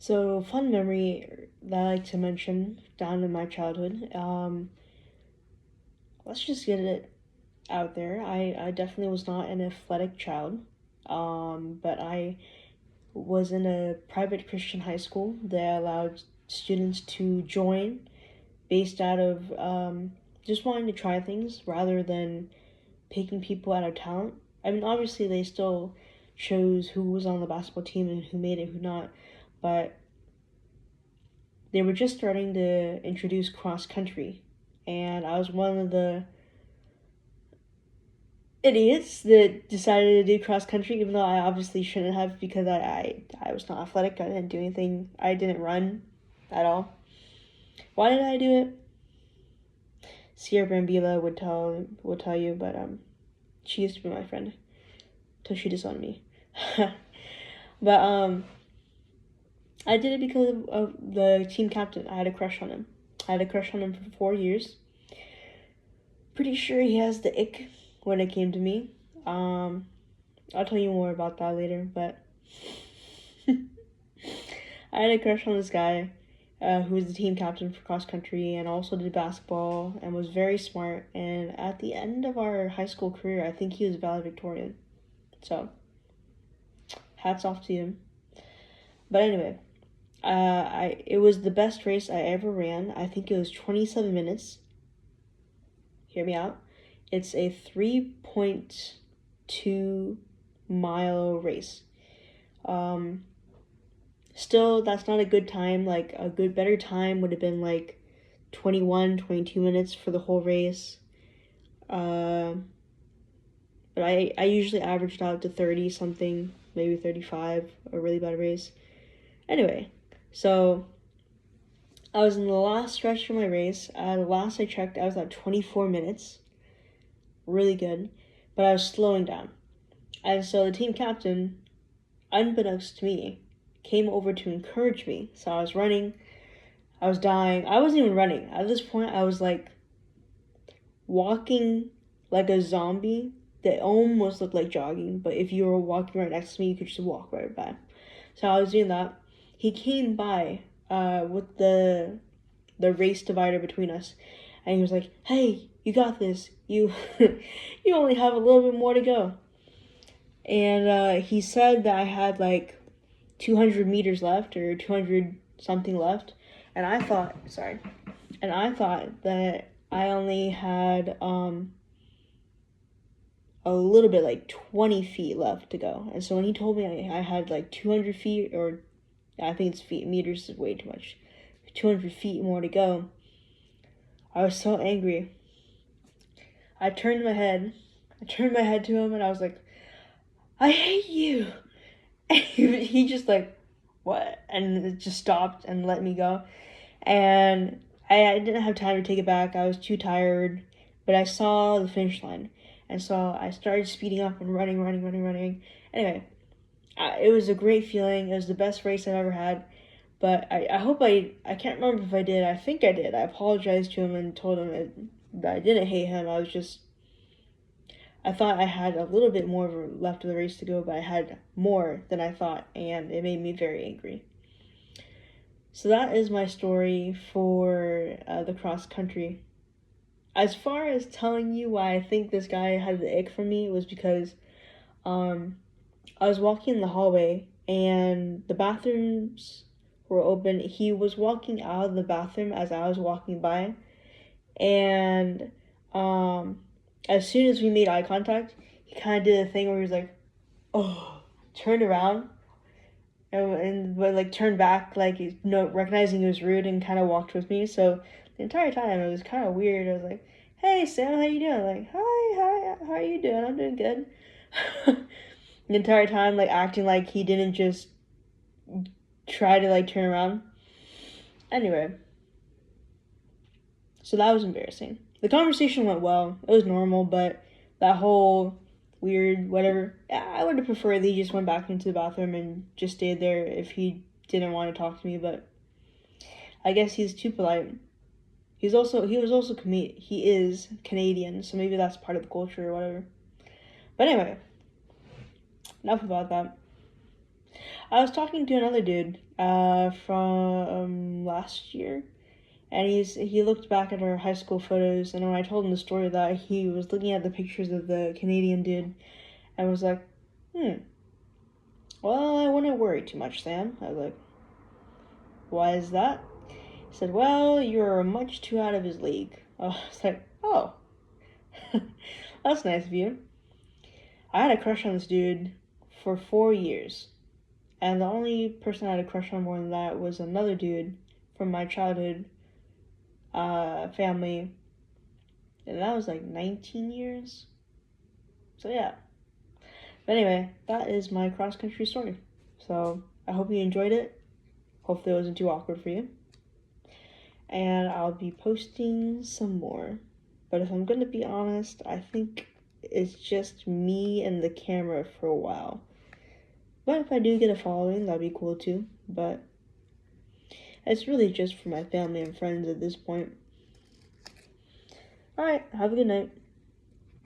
So, fun memory that I like to mention down in my childhood. Let's just get it out there. I definitely was not an athletic child, but I was in a private Christian high school that allowed students to join based out of just wanting to try things rather than picking people out of talent. I mean, obviously, they still chose who was on the basketball team and who made it, who not, but they were just starting to introduce cross country, and I was one of the idiots that decided to do cross country, even though I obviously shouldn't have because I was not athletic. I didn't do anything. I didn't run at all. Why did I do it? Sierra Brambila would tell you, but she used to be my friend till she disowned me. But I did it because of the team captain. I had a crush on him. I had a crush on him for 4 years. Pretty sure he has the ick when it came to me. I'll tell you more about that later, but I had a crush on this guy who was the team captain for cross country and also did basketball and was very smart. And at the end of our high school career, I think he was valedictorian. So, hats off to him. But anyway, it was the best race I ever ran. I think it was 27 minutes. Hear me out. It's a 3.2 mile race. Still, that's not a good time. Like, a better time would have been like 21, 22 minutes for the whole race. But I usually averaged out to 30 something, maybe 35, a really bad race. Anyway, so I was in the last stretch of my race. The last I checked, I was at 24 minutes. Really good. But I was slowing down. And so the team captain, unbeknownst to me, came over to encourage me. So I was running. I was dying. I wasn't even running. At this point, I was like walking like a zombie that almost looked like jogging. But if you were walking right next to me, you could just walk right by. So I was doing that. He came by with the race divider between us, and he was like, "Hey, you got this. You you only have a little bit more to go." And he said that I had like 200 meters left or 200 something left, and I thought that I only had a little bit like 20 feet left to go. And so when he told me I had like 200 feet, or I think it's feet, meters is way too much, 200 feet more to go, I was so angry. I turned my head to him and I was like, "I hate you." And he just like, "What?" And it just stopped and let me go. And I didn't have time to take it back. I was too tired, but I saw the finish line. And so I started speeding up and running. Anyway, it was a great feeling. It was the best race I've ever had. But I hope I can't remember if I did. I think I did. I apologized to him and told him that I didn't hate him. I thought I had a little bit more left of the race to go, but I had more than I thought, and it made me very angry. So that is my story for the cross country. As far as telling you why I think this guy had the ick for me, it was because I was walking in the hallway and the bathrooms were open. He was walking out of the bathroom as I was walking by, and as soon as we made eye contact, he kind of did a thing where he was like, "Oh," turned around but like turned back, like recognizing he was rude, and kind of walked with me. So the entire time it was kind of weird. I was like, "Hey Sam, how you doing?" Like, "Hi, how are you doing?" "I'm doing good." The entire time, like acting like he didn't just try to like turn around. Anyway, so that was embarrassing. The conversation went well. It was normal, but that whole weird whatever, I would have preferred that he just went back into the bathroom and just stayed there if he didn't want to talk to me, but I guess he's too polite. He is Canadian, so maybe that's part of the culture or whatever. But anyway, enough about that. I was talking to another dude from last year, and he looked back at our high school photos, and when I told him the story that he was looking at the pictures of the Canadian dude, and was like, well, I wouldn't worry too much, Sam. I was like, why is that? He said, well, you're much too out of his league. I was like, oh, that's nice of you. I had a crush on this dude for 4 years. And the only person I had a crush on more than that was another dude from my childhood family. And that was like 19 years. So yeah. But anyway, that is my cross country story. So I hope you enjoyed it. Hopefully it wasn't too awkward for you. And I'll be posting some more. But if I'm gonna be honest, I think it's just me and the camera for a while. But if I do get a following, that'd be cool too. But it's really just for my family and friends at this point. Alright, have a good night.